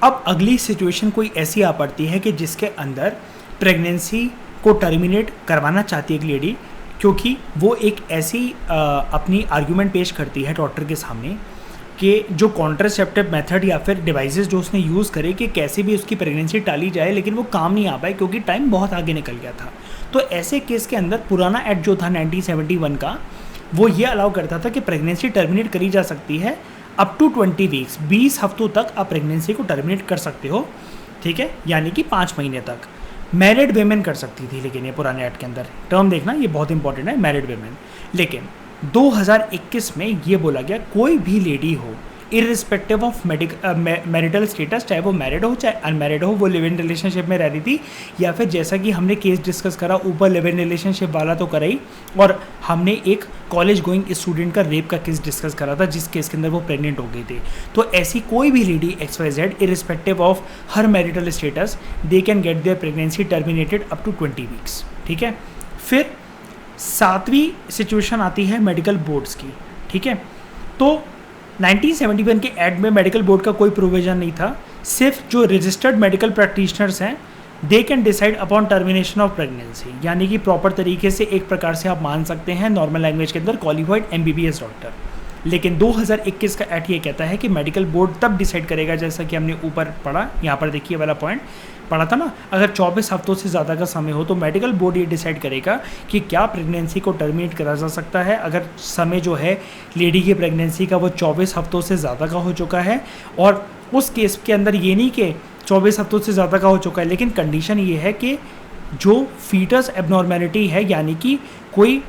अब अगली सिचुएशन कोई ऐसी आ पड़ती है कि जिसके अंदर प्रेगनेंसी को टर्मिनेट करवाना चाहती है एक लेडी, क्योंकि वो एक ऐसी अपनी आर्ग्यूमेंट पेश करती है डॉक्टर के सामने कि जो कॉन्ट्रासेप्टिव मेथड या फिर डिवाइसेस जो उसने यूज़ करे कि कैसे भी उसकी प्रेगनेंसी टाली जाए, लेकिन वो काम नहीं आ पाए क्योंकि टाइम बहुत आगे निकल गया था। तो ऐसे केस के अंदर पुराना एक्ट जो था 1971 का, वो ये अलाउ करता था कि प्रेगनेंसी टर्मिनेट करी जा सकती है अप टू 20 वीक्स, 20 हफ्तों तक आप प्रेगनेंसी को टर्मिनेट कर सकते हो, ठीक है, यानी कि 5 महीने तक। मैरिड वेमेन कर सकती थी, लेकिन ये पुराने एक्ट के अंदर टर्म देखना, ये बहुत इंपॉर्टेंट है, मैरिड वेमेन। लेकिन 2021 में ये बोला गया कोई भी लेडी हो, इरिस्पेक्टिव ऑफ मैरिटल स्टेटस, चाहे वो मैरिड हो चाहे अनमैरिड हो, वो लिव इन रिलेशनशिप में रह रही थी, या फिर जैसा कि हमने केस डिस्कस करा ऊपर लिव इन रिलेशनशिप वाला तो करा ही, और हमने एक कॉलेज गोइंग स्टूडेंट का रेप का केस डिस्कस करा था जिस केस के अंदर वो प्रेग्नेंट हो गई थी। तो ऐसी कोई भी lady XYZ irrespective of her marital status, they can get their pregnancy terminated up to 20 weeks, ठीक है। फिर 7वीं सिचुएशन आती है मेडिकल बोर्ड्स की, ठीक है। तो 1971 के एक्ट में मेडिकल बोर्ड का कोई प्रोविजन नहीं था, सिर्फ जो रजिस्टर्ड मेडिकल प्रैक्टिशनर्स हैं they can decide upon termination of pregnancy, यानी कि प्रॉपर तरीके से एक प्रकार से आप मान सकते हैं नॉर्मल लैंग्वेज के अंदर क्वालिफाइड MBBS डॉक्टर। लेकिन 2021 का एक्ट ये कहता है कि मेडिकल बोर्ड तब डिसाइड करेगा, जैसा कि हमने ऊपर पढ़ा, यहाँ पर देखिए वाला पॉइंट पढ़ा था ना, अगर 24 हफ्तों से ज़्यादा का समय हो तो मेडिकल बोर्ड ये डिसाइड करेगा कि क्या प्रेगनेंसी को टर्मिनेट करा जा सकता है। अगर समय जो है लेडी की प्रेगनेंसी का वो 24 हफ्तों से ज़्यादा का हो चुका है, और उस केस के अंदर ये नहीं कि 24 हफ्तों से ज़्यादा का हो चुका है, लेकिन कंडीशन ये है कि जो फीटस एबनॉर्मेलिटी है, यानी कि कोई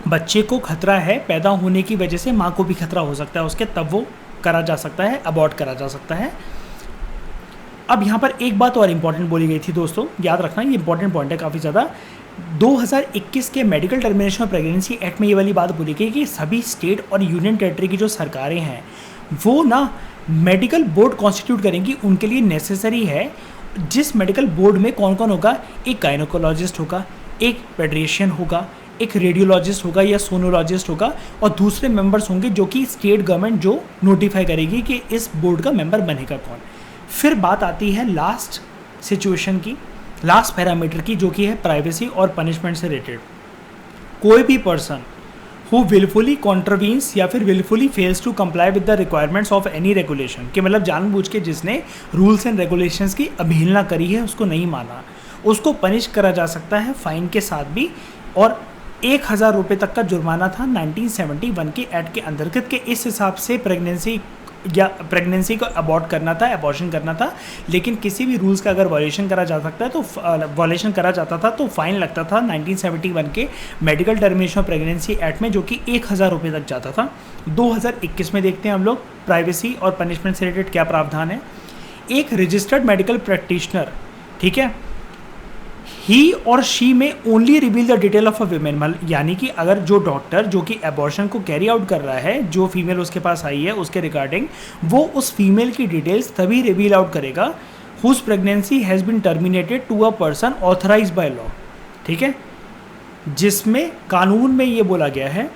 बच्चे को खतरा है पैदा होने की वजह से, माँ को भी खतरा हो सकता है उसके, तब वो करा जा सकता है, अबॉर्ट करा जा सकता है। अब यहाँ पर एक बात और इम्पॉर्टेंट बोली गई थी दोस्तों, याद रखना, ये इंपॉर्टेंट पॉइंट है काफ़ी ज़्यादा। 2021 के medical termination of pregnancy act में ये वाली बात बोली गई कि सभी स्टेट और यूनियन टेरिटरी की जो सरकारें हैं वो ना मेडिकल बोर्ड कॉन्स्टिट्यूट करेंगी, उनके लिए नेसेसरी है। जिस मेडिकल बोर्ड में कौन कौन होगा, एक गायनोकोलॉजिस्ट होगा, एक पेडियाट्रिशियन होगा, एक रेडियोलॉजिस्ट होगा या सोनोलॉजिस्ट होगा, और दूसरे मेंबर्स होंगे जो कि स्टेट गवर्नमेंट जो नोटिफाई करेगी कि इस बोर्ड का मेंबर बनेगा कौन। फिर बात आती है लास्ट सिचुएशन की, लास्ट पैरामीटर की, जो कि है प्राइवेसी और पनिशमेंट से रिलेटेड। कोई भी पर्सन हु विलफुली कॉन्ट्रवीन्स या फिर wilfully fails to comply with the requirements of any regulation, कि मतलब जानबूझ के जिसने रूल्स एंड रेगुलेशंस की अवहेलना करी है, उसको नहीं माना, उसको पनिश करा जा सकता है फाइन के साथ भी, और 1000 रुपये तक का जुर्माना था 1971 के एक्ट के अंतर्गत के। इस हिसाब से प्रेगनेंसी को अबॉर्ट करना था, अबॉर्शन करना था, लेकिन किसी भी रूल्स का अगर वायलेशन करा जा सकता है तो वायलेशन करा जाता था तो फाइन लगता था 1971 के medical termination of pregnancy act में, जो कि 1000 रुपये तक जाता था। 2021 में देखते हैं हम लोग प्राइवेसी और पनिशमेंट से रिलेटेड क्या प्रावधान है। एक रजिस्टर्ड मेडिकल प्रैक्टिशनर, ठीक है, ही और शी में only reveal the detail of a women, यानी कि अगर जो डॉक्टर जो कि एबॉर्शन को कैरी आउट कर रहा है, जो फीमेल उसके पास आई है उसके रिगार्डिंग, वो उस फीमेल की डिटेल्स तभी रिवील आउट करेगा whose pregnancy has been terminated to a person authorised by law, ठीक है। जिसमें कानून में ये बोला गया है,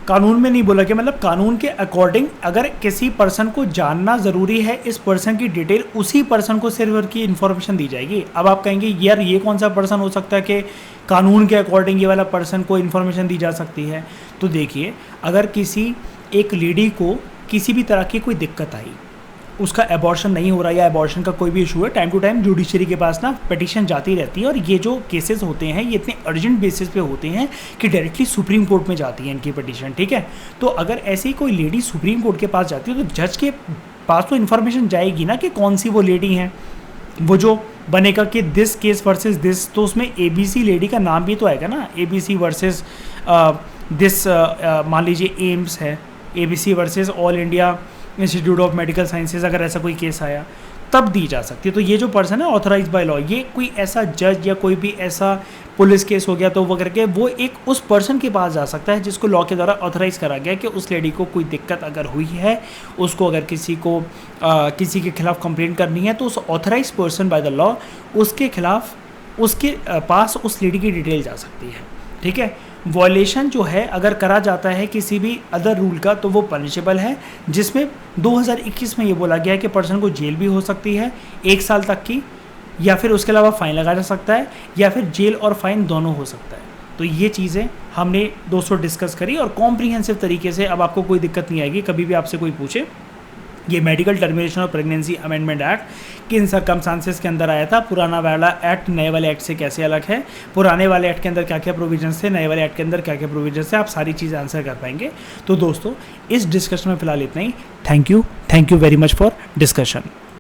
कानून में नहीं बोला गया, मतलब कानून के अकॉर्डिंग अगर किसी पर्सन को जानना ज़रूरी है, इस पर्सन की डिटेल उसी पर्सन को सिर्फ की इन्फॉर्मेशन दी जाएगी। अब आप कहेंगे यार ये कौन सा पर्सन हो सकता है कि कानून के अकॉर्डिंग ये वाला पर्सन को इन्फॉर्मेशन दी जा सकती है। तो देखिए, अगर किसी एक लेडी को किसी भी तरह की कोई दिक्कत आई, उसका एबॉर्शन नहीं हो रहा या एबॉर्शन का कोई भी इशू है, टाइम टू टाइम जुडिशरी के पास ना पिटीशन जाती रहती है, और ये जो केसेस होते हैं ये इतने अर्जेंट बेसिस पे होते हैं कि डायरेक्टली सुप्रीम कोर्ट में जाती है इनकी पिटीशन, ठीक है। तो अगर ऐसी कोई लेडी सुप्रीम कोर्ट के पास जाती है तो जज के पास तो इन्फॉर्मेशन जाएगी ना कि कौन सी वो लेडी हैं, वो जो बनेगा कि दिस केस वर्सेस दिस, तो उसमें ABC लेडी का नाम भी तो आएगा ना, ABC वर्सेस दिस, मान लीजिए एम्स है, ABC versus all India institute of medical sciences, अगर ऐसा कोई केस आया तब दी जा सकती है। तो ये जो पर्सन है ऑथराइज बाय लॉ, ये कोई ऐसा जज या कोई भी ऐसा पुलिस केस हो गया तो वो करके वो एक उस पर्सन के पास जा सकता है जिसको लॉ के द्वारा ऑथराइज करा गया कि उस लेडी को कोई दिक्कत अगर हुई है, उसको अगर किसी को किसी के खिलाफ कंप्लेंट करनी है, तो उस authorise person by the law उसके खिलाफ उसके पास उस लेडी की डिटेल जा सकती है, ठीक है। वॉयलेशन जो है अगर करा जाता है किसी भी अदर रूल का तो वो पनिशेबल है, जिसमें 2021 में ये बोला गया है कि पर्सन को जेल भी हो सकती है 1 साल तक की, या फिर उसके अलावा फ़ाइन लगाया जा सकता है, या फिर जेल और फाइन दोनों हो सकता है। तो ये चीज़ें हमने दोस्तों डिस्कस करी और कॉम्प्रिहेंसिव तरीके से। अब आपको कोई दिक्कत नहीं आएगी, कभी भी आपसे कोई पूछे ये मेडिकल टर्मिनेशन और प्रेगनेंसी अमेंडमेंट एक्ट किन सर्कमस्टांसेस के अंदर आया था, पुराना वाला एक्ट नए वाले एक्ट से कैसे अलग है, पुराने वाले एक्ट के अंदर क्या क्या प्रोविजंस थे, नए वाले एक्ट के अंदर क्या क्या प्रोविजंस थे, आप सारी चीज़ें आंसर कर पाएंगे। तो दोस्तों इस डिस्कशन में फिलहाल इतना ही। Thank you very much for discussion.